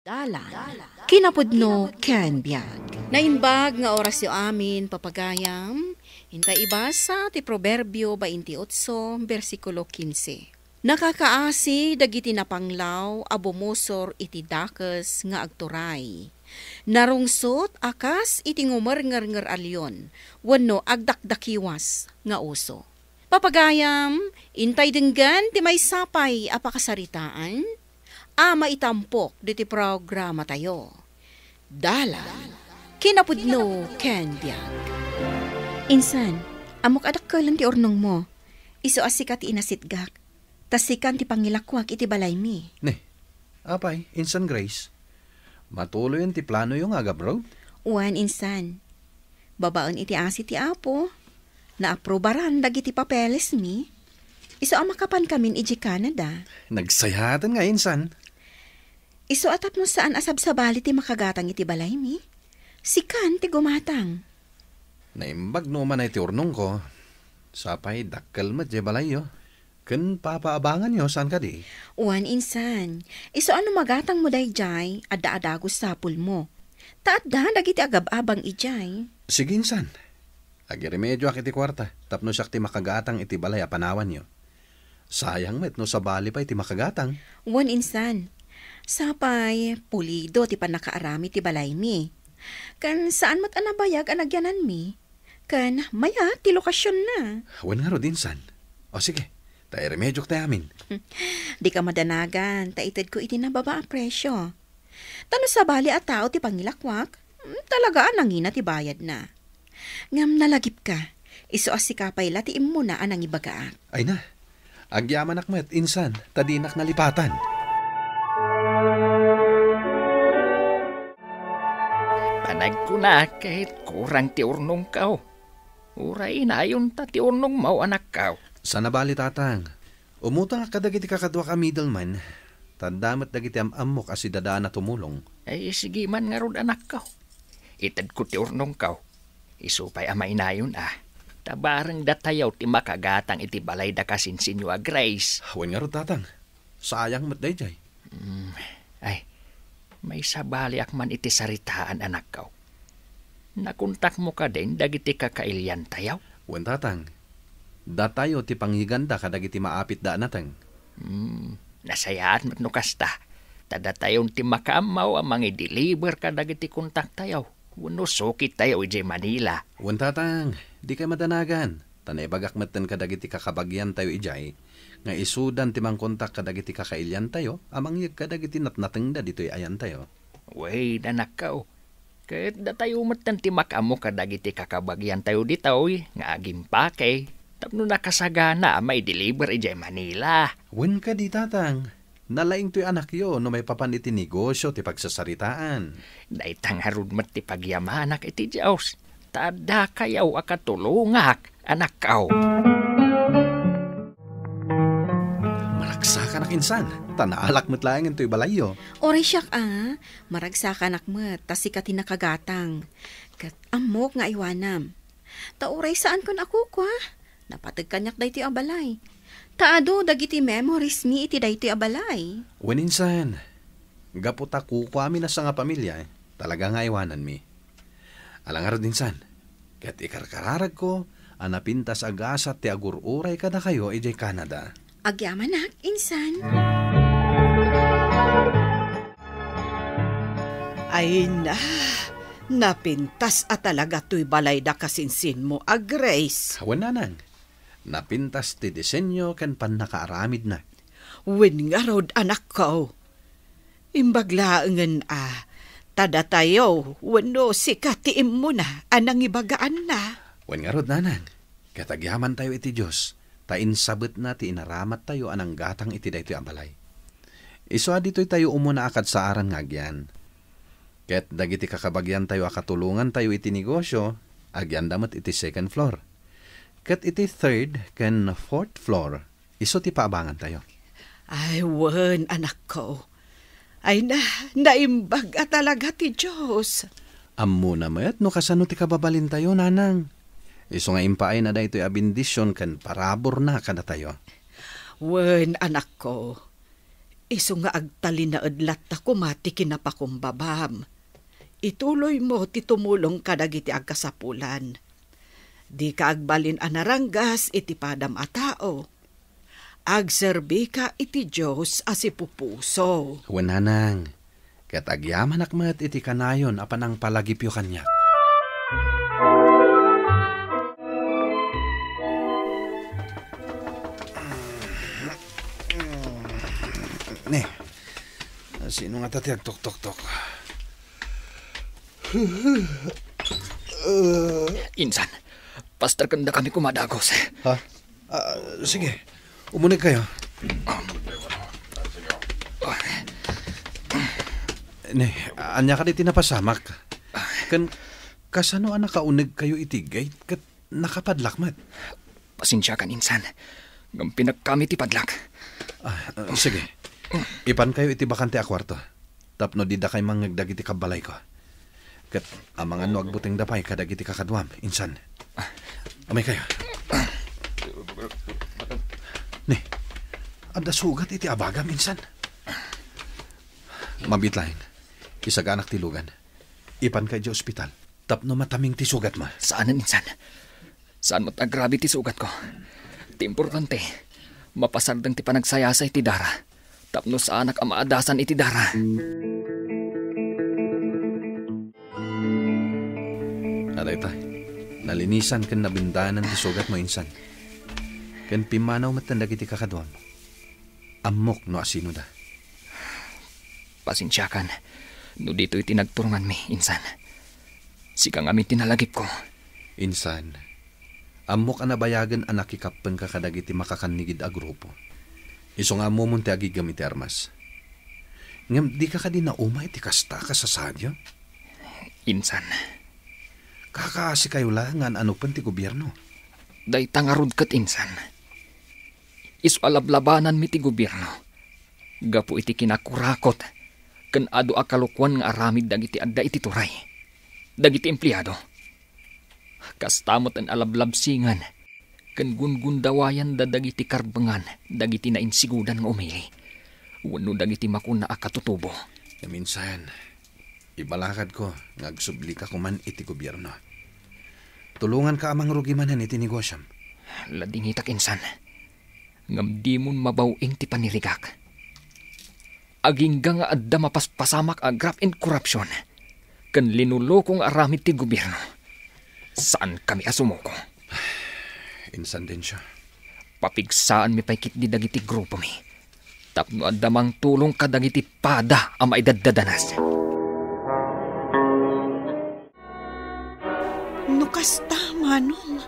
Dalan. Kinapudno ken biag. Naimbag nga oras yo amin papagayam. Hintay ibasa ti Proverbio 28, versikulo 15. Nakakaasi dagiti napanglaw abumosor iti dakes nga agturay. Narungsot akas iti ngumer-nger alyon. Wenno agdakdakiwas nga uso. Papagayam, intay denggan ti may sapay apakasaritaan. Maitampok diti programa tayo. Dalan. Kinapudno ken biag. Insan, amok adak ka lang ti ornong mo. Iso asika ti inasitgak. Tasikan ti pangilakwak iti balay mi. Ne, apay, Insan Grace. Matuloy ti plano yung agabro? Uwan, insan. Babaon iti asi ti apo. Naaprobaran dagiti papeles mi. Iso amakapan kamin iji Canada. Nagsayatan nga, Insan. Iso atap no saan asab sa bali ti makagatang iti balay mi. Sikan ti gumatang. Naimbag no man ay ti urnong ko. Sapay dakkel mat je balayo. Ken papaabangan yo saan ka di? Uwan, insan. Iso ano magatang mo dayjay, adda-adagos sapul mo. Taadda dagiti agab-abang ijay. Sige, Insan. Agiremedyo ak iti kwarta. Tapno siya ti makagatang iti balay apanawan yo. Sayang met no sa bali pa iti makagatang. Uwan, insan. Sapay, pulido ti panakaarami ti balay mi. Kan saan mat anabayag anagyanan mi? Kan maya ti lokasyon na. Wan nga ro, Insan. O sige, tayo remedyo tayo amin. Di ka madanagan, taitid ko iti nababa ang presyo. Tano sa bali at tao ti pangilakwak, talaga nangina ti bayad na. Ngam nalagip ka, iso asikapay la ti immo na anang ibagaak. Ay na, agyaman akmet, Insan, tadinak nalipatan. Panag ko na kahit kurang ti urnong kao. Uray na ayon ta ti urnong mau anak kao. Sana bali, tatang. Umutang kadagiti kakadwa ka middleman. Tandamat dagiti amok asi dadaan na tumulong. Ay sige man nga rod anak kao. Itad ko ti urnong kao. Isupay amay na yun Tabarang datayaw ti makagatang iti balay da kasinsinyo a Grace. Wan nga ro, tatang. Sayang mat dayjay. Ay, may sabali akman iti saritaan anak kao. Nakuntak mo ka din dagiti kakailyan tayaw? Wan, tatang. Datayo ti panghiganda kadagiti maapit da natang. Nasayaan mat no kasta. Tadatayon ti makaamaw amang i-deliver kadagiti kontak tayaw. Wano sukit tayo ije Manila. Wan, tatang. Di ka madanagan. Tanay bagak matan kadagiti kakabagyan tayo ijay. Nga isudan ti mangkontak kadagiti kakailyan tayo. Amang yag kadagiti natnateng da dito'y ayan tayo. Wey, anak kao. Kahit datayo matan ti makamo kadagiti kakabagyan tayo ditoy. Nga aging pake. Tapno nakasagana may deliver ijay Manila. Wan ka di, tatang. Nalaing to'y anak yo no may papan iti negosyo ti pagsasaritaan. Daitang harud mat ti pagyamanak iti Diyos. Tada kayaw akatulungak, anak kao. Maragsakan ak, Insan. Tanaalak mo't laing to'y balayo. Oray siyak maragsakan akmet, tasika ti nakagatang. Kat amok nga iwanam. Tauray saan kon ako kwa? Napatag kanyak dahi ti abalay. Taado dagiti memories mi iti dahi ti abalay. Wen, Insan. Gaputa kukwami na sa nga pamilya. Talaga nga iwanan mi. Alangar din, Insan. Kat ikarkararag ko, anapintas agasat ti agururay kada kayo ijay Canada. Agyaman ak, insan. Ay na, napintas at talaga to'y balay da kasinsin mo, Grace. Hawan nanang. Napintas ti disenyo kan pan nakaaramid na. Win nga rod anak ko. Imbaglaangan tada tayo, wano sikatiim mo na, anang ibagaan na. Wan nga rod, nanang. Katagyaman tayo iti Diyos. Tain sabot na ti inaramat tayo anang gatang iti daytoy abalay. Iso adito'y tayo umuna akad sa aran nga agyan. Ket dagiti kakabagyan tayo akatulungan tayo iti negosyo, agyan damat iti second floor. Ket iti third ken fourth floor, iso ti paabangan tayo. Ay, wan, anak ko. Ay na, naimbag talaga ti Diyos. Ammo na mayat no kasano ti kababalin tayo, nanang. Iso nga impaay na daytoy a bendisyon ken parabor na kada tayo. Wen, anak ko. Iso nga agtalin na adlat ta kumati kinapakumbabam. Ituloy mo ti tumulong ka dagiti agkasapulan. Di ka agbalin anaranggas iti padam a tao. Agserbi ka iti Diyos as ipupuso. Wananang, ket agyaman akmet iti kanayon apan ang palagipyo kanya. Ne, sino nga tati agtok-tok-tok? Insan, pastor kanda kami kumadagos. Ha? Sige, umunig kayo. Ne, anya ka di tinapasamak. Kan kasano anak kaunig kayo itigay kat nakapadlakmat. Pasensya kan, Insan. Ngam pinagkami ti padlak. Sige, ipan kayo iti bakante a kwarto. Tapno di da kay mangagdag iti kabalay ko. Kat amang ano agbuting dapay kadag iti kakadwam, Insan. Amay kayo. Ne, ada sugat iti abagam, Insan. Mabitlain, isaganak tilugan. Ipan kayo di ospital. Tapno mataming ti sugat mo. Saanan, Insan? Saan mo't agrabe ti sugat ko? Ti importante, mapasardang ti panagsayasa iti dara. Tapno sa anak ang maadasan iti dara. Aray ta, nalinisan kan nabindanan ti sugat mo, Insan. Kan pimanaw matandag iti kakadwam. Amok no asino da. Pasensya kan, no dito iti nagturungan mi, Insan. Sikang amin tinalagip ko. Insan, amok anabayagan anak ikapen ka kadag iti makakanigid a grupo. Iso nga mo munti agigam iti armas. Ngam di ka di na umay iti kasta ka sa sadyo? Insan, Kakaasi kayo lang nga ano pan ti gobyerno. day tangarod kat, Insan. Iso alablabanan mi ti gobyerno. Gapu iti kinakurakot. Kan ado akalukwan nga aramid dagiti adda iti turay. Dagiti empleyado. Kastamot ang alablabsingan. Kan gungundawayan da dagiti karbangan. Dagiti na insigudan nga umili. Wano dagiti makuna akatutubo. Minsan, ibalakad ko ngagsubli ka kuman iti gobyerno. Tulungan ka amang rugimanan iti negosyam. Ladingitak, Insan. Ngam di mon mabawing ti panirigak. Agingga nga adda mapaspasamak a graft and corruption. Kan linulokong aramid ti gobyerno. Saan kami asumuko? Insan din siya. Papigsaan mi paikit di dagiti grupo mi. Tapno adamang tulong ka dagiti pada ang maidadadanas. Nukasta, manong.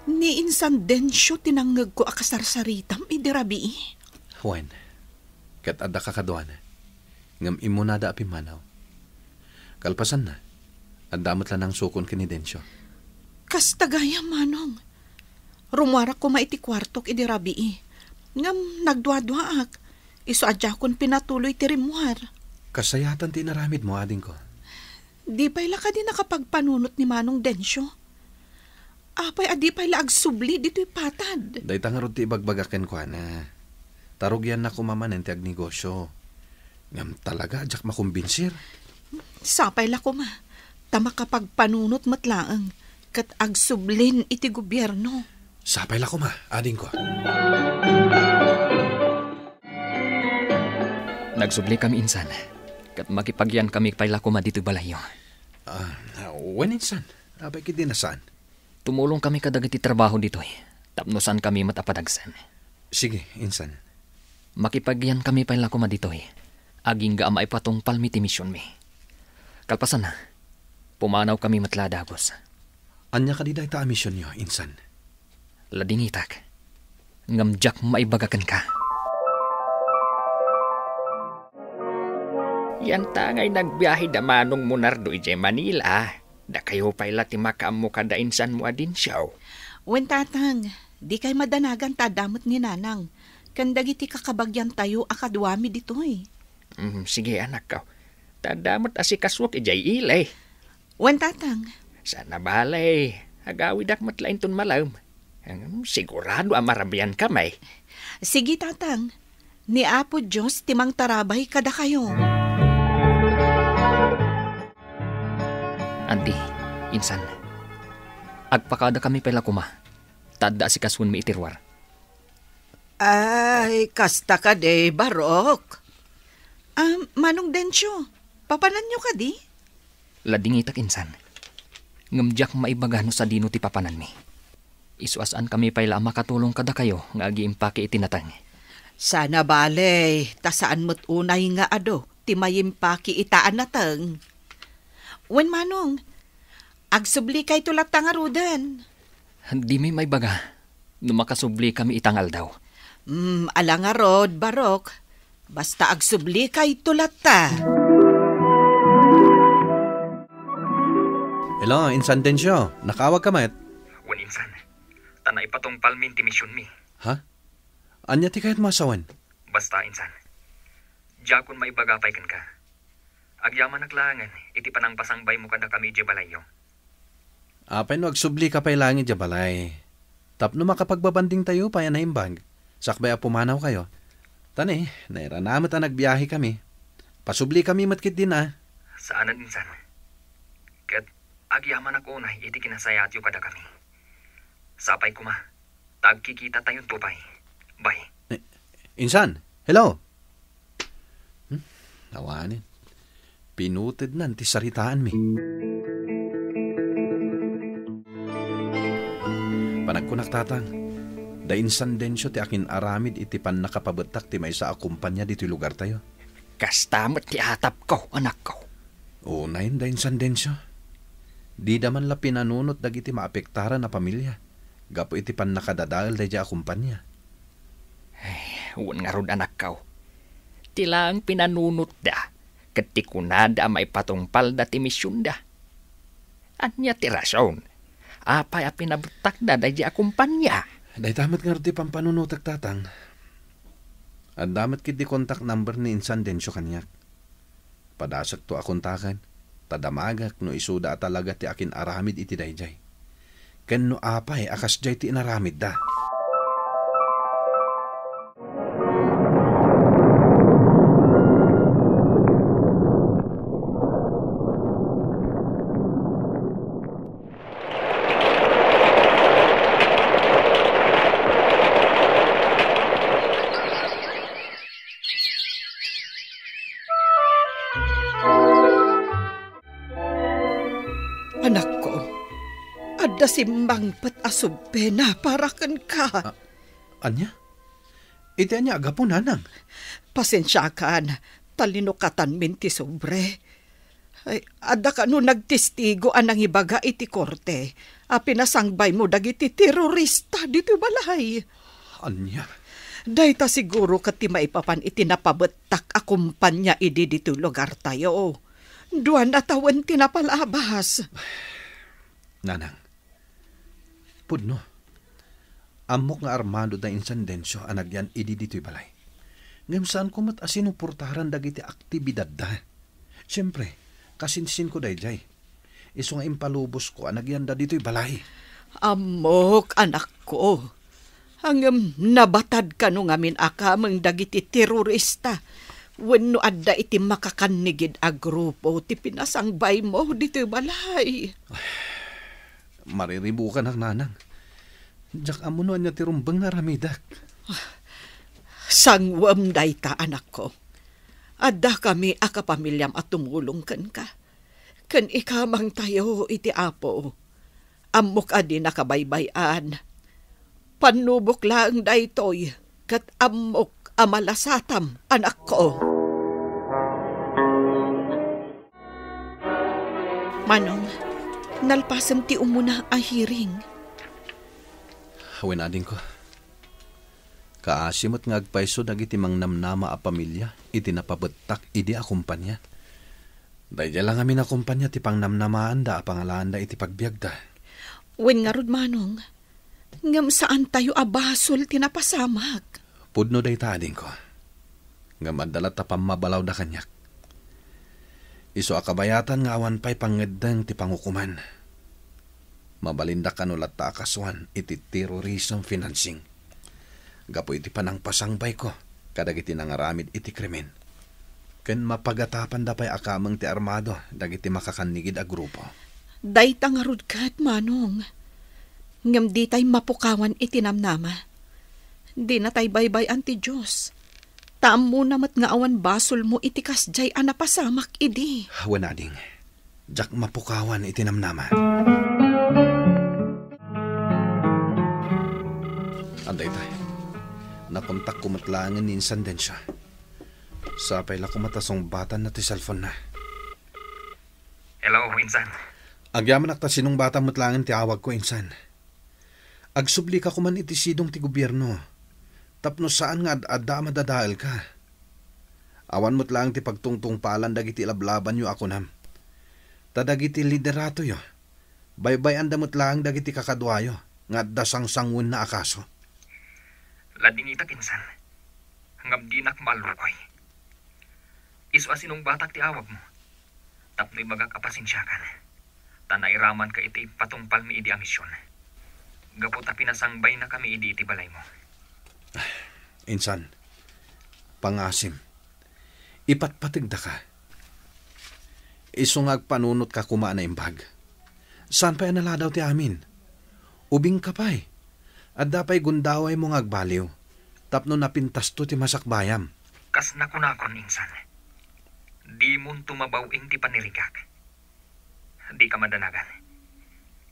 Ni Insan Densyo tinangag ko akasarsaritam idirabi. Juan, kat adda kakadwan. Ngam imunada api manaw. Kalpasan na. Adamot lang ang sukon kinidensyo. Kastagaya, manong. Rumwara ko maiti kwartok idirabi. Ngam nagdwa-dwaak. Iso adya kon pinatuloy ti rimuar. Kasayatan tinaramid mo, ading ko. Di pa'y laka din nakapagpanunot ni Manong Densyo. Apay adi pa'y laag subli dito'y patad. Day tangarod ti ibagbagaken ko na. Tarog yan na kumaman ti agnegosyo. Ngam talaga, adyak makumbinsir. Sapay la ko ma. Tama kapagpanunot matlaang. Kat agsublin iti gobyerno. Sapay la ko ma, ading ko. Nagsubli kami, Insan. Kat makipagyan kami pay lakuma dito balayo. When Insan? Abay kiti na saan? Tumulong kami kadagiti trabaho dito. Tapnosan kami matapadagsan. Sige, Insan. Makipagyan kami pay lakuma dito. Aging ga amay patong palmiti misyon mi. Kalpasan na. Pumanaw kami matladagos. Anya ka di dahi ta misyon nyo, Insan? Ladingitak. Ngamjak maibagakan ka. Yan tangay nagbiyahe da Manong Munardo ije Manila. Da kayo pa'y lati makaamo kada insan mo adin siyaw. Wen tatang, di kay madanagan tadamot ni nanang. Kandagiti kakabagyan tayo akadwami dito'y. Sige anak ka. Tadamot asikaswak ijay ilay. Wen tatang. Sana balay. Agawidak matlain ton malam. Sigurado amarabian kamay. Sige tatang. Ni Apo Diyos timang tarabay kada kayo. Anti, insan. Agpakada kami pala kuma. Tadda si kasun mi itirwar. Ay, kasta ka de, Barok. Manong Densyo, papanan nyo ka di? Ladingitak insan. Ngamjak maibagano sa dino ti papanan mi. Isuasaan kami pala makatulong kada kayo nga agiimpake itinatang. Sana balay, tasaan mo't unay nga ado, timayimpaki itaan natang. Wen manong, agsubli kay tulat tangarudan. Di may baga. Numakasubli kami itangal daw. Alanga rod, Barok. Basta agsubli kay tulat ta. Hello, Insan Densyo. Nakawag ka met? Wan insan. Tanay patong palmin ti misyon mi. Ha? Anya ti kahit masawan? Basta insan. Jakon may bagapay kan ka. Agyaman naglangan, iti panang pasangbay mo kada kami di balayo. Apay no agsubli ka pa'y langit di balay. Tapno makapagbabanding tayo pa yan na imbag. Sakbay pumanaw kayo. Tani, nairanamat na nagbiyahe kami. Pasubli kami matkit din Saanan insan. Kat agyaman ako na iti kinasayat yu kada kami. Sapay kuma. Tagkikita tayong tupay. Bye. Insan, hello? Nawanin. Pinutid na ti saritaan mi. Panagkunak tatang, da Insan Densyo ti akin aramid iti pan nakapabetak ti may sa akumpanya dito lugar tayo. Kastamot ti atap ko, anak ko. Unayin da Insan Densyo. Di daman la pinanunot dagiti maapektaran na pamilya. Gapo iti pan nakadadaal da ja akumpanya. Uwan nga rod anak ko. Tilang pinanunot da. Katikunada may patungpal da ti misyon da. Anya ti rason. Apay a pinabutak da di akumpanya. Day tamat nga ti pampanunutak tatang. At damat kiti contact number ni Insan Densyo kanyak. Padasak to akontakan. Tadamagak no isuda talaga ti akin aramid iti dayjay. Ken no apay akas jay ti inaramid da. Anak ko, adda simbang pat asubbe na para kan ka. Anya? Iti anya agapon nanang. Pasensya kan, talinukatan minti sobre. Ay, adda ka no nagtestigo anang ibaga iti korte. Pinasangbay mo dagiti terorista dito balay. Anya? Dayta siguro kati maipapan iti napabetak akumpanya idi dito lugar tayo. Duan atawan tinapalabas. Nanang, pudno, amok nga armado da Insan Densyo anagyan idi dito'y balay. Ngam saan ko mat asinupurtaran dagiti aktibidad da. Siyempre, kasinsin ko dayjay. Iso nga impalubos ko anagyan da dito'y balay. Amok, anak ko. Hanggang nabatad ka nung amin akamang dagiti terorista. Wenno adda iti makakanigid a grupo ti pinasangbay mo dito balay. Mariribukan ang nanang. Diyak amunuan niya ti rumbang naramidak. Sangwam dayta anak ko. Adda kami akapamilyam at tumulong kan ka. Kan ikamang tayo iti apo. Amok adi nakabaybayan. Panubok lang daytoy kat amok amalasatam, anak ko. Manong, nalpasan ti umuna a hearing. Hawin ading ko. Kaasimot nga agpaiso dagiti mang namnama a pamilya, iti napabetak idi akumpanya. Dahil lang amin akumpanya ti pang namnamaan da, pangalaan da iti pagbiag da. Wen nga rod manong, ngam saan tayo abasol tinapasamag. Pudno day taading ko. Nga madalat ta pamabalaw da kanyak. Iso akabayatan nga awan pa'y pangedang ti pangukuman. Mabalinda kanulat ta akaswan iti terrorism financing. Gapo iti panang pasangbay ko. kadagiti nangaramid iti krimen. Ken mapagatapan da pay akamang ti armado dagiti makakanigid a grupo. Dayta nga rudkat, manong. Ngam di tay mapukawan iti namnama. Di na tay baybay anti Diyos. Taam mo namat nga awan basol mo iti kasjay anapasamak idi. Wanading, jak mapukawan iti namnama. Anday tay, nakontak kumatlangan ni insan din siya. Sapay la kumatasong bata na ti cellphone na. Hello, insan. Agyaman akta sinong bata matlangan ti awag ko, insan. Agsubli ka kuman iti sidong ti gobyerno. Tapno saan nga adda madadaal ka. Awan mo't lang ti pagtungtung palan dagiti lablaban yo ako nam. Tadagiti liderato yo. Baybay anda mo't lang dagiti kakadwayo. Nga adda sang-sangun na akaso. Ladingita kinsan. Hanggang di nak malukoy. Isu asinong batak ti awag mo. Tapno'y bagak apasinsyakan. Tanairaman ka iti patungpal mi idi a misyon. Gaputa pinasangbay na kami idi iti balay mo. Insan, pangasim, ipatpatigda ka. Isungag panunot ka kumaan na imbag. Saan pa naladaw ti amin? Ubing ka pa'y. At dapay gundaway mo ngagbaliw. Tapno napintas to ti masakbayam. Kas nakunakon, insan. Di mon tumabawing ti panirigak. Di ka madanagan.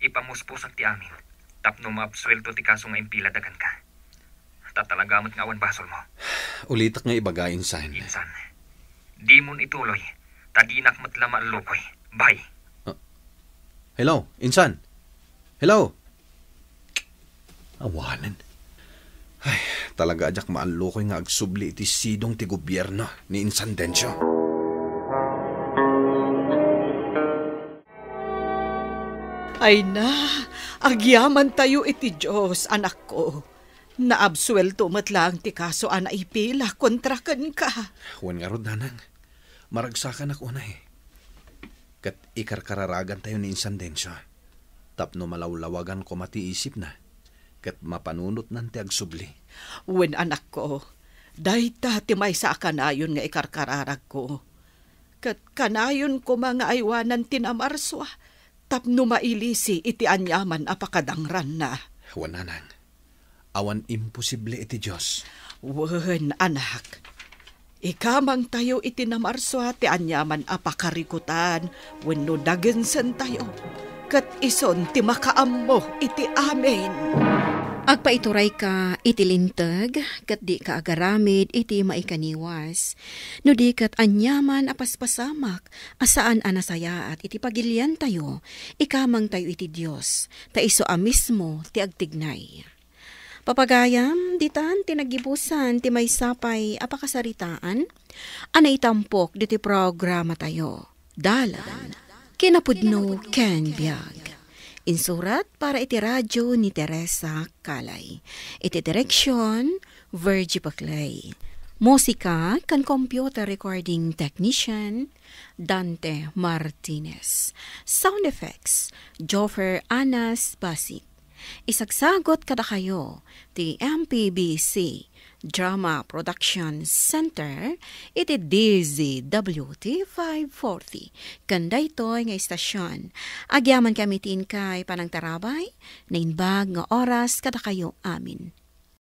Ipamuspusak ti amin. Tapno maapswelto ti kaso nga impila dagan ka. Tatalagamat nga awan basol mo. Ulitak nga ibaga, insan. Insan, di mon ituloy. Tadinak matlama lukoy. Bye. Hello, insan. Hello. Awanan. Ay, talaga ajak maalukoy nga agsubli iti sidong ti gobyerno ni Insan Dencio. Ay na, agyaman tayo iti Diyos, anak ko. Naabswelto matlang ti kaso ana ipila kontra kan ka. Huwag nga rod, nanang. Maragsakan ako na eh. Kat ikarkararagan tayo ni Insan Dencio. Tapno malawlawagan ko matiisip na. Kat mapanunot nan ti agsubli. Wen anak ko, dayta ti may sa kanayon nga ikarkararag ko. Kat kanayon ko mga aywanan tinamarswa. Tapno mailisi iti anyaman apakadangran na. Huwag, nanang. Awan imposible iti Diyos. Wen anak, ikamang tayo iti namarswa ti anyaman apakarikutan wenno dagensen tayo. Kat ison ti makaammo iti amen. Agpaituray ka iti lintag, kat di ka agaramid iti maikaniwas. No di kat anyaman apaspasamak, asaan anasayaat iti pagilian tayo, ikamang tayo iti Diyos, ta iso mismo ti agtignay. Papagayam, ditan tinagibusan ti may sapay apakasaritaan, anay tampok diti programa tayo. Dalan, kinapudno ken biag. Insurat para iti radyo ni Teresa Calay. Iti direksyon, Virgie Paclay. Musika kan computer recording technician, Dante Martinez. Sound effects, Joffer Anas Basic. Isagsagot kada kayo, ti MPBC Drama Production Center, iti DZWT 540. Kanda ito nga istasyon. Agyaman kami tin kay panang tarabay, na inbag nga oras kada kayo amin.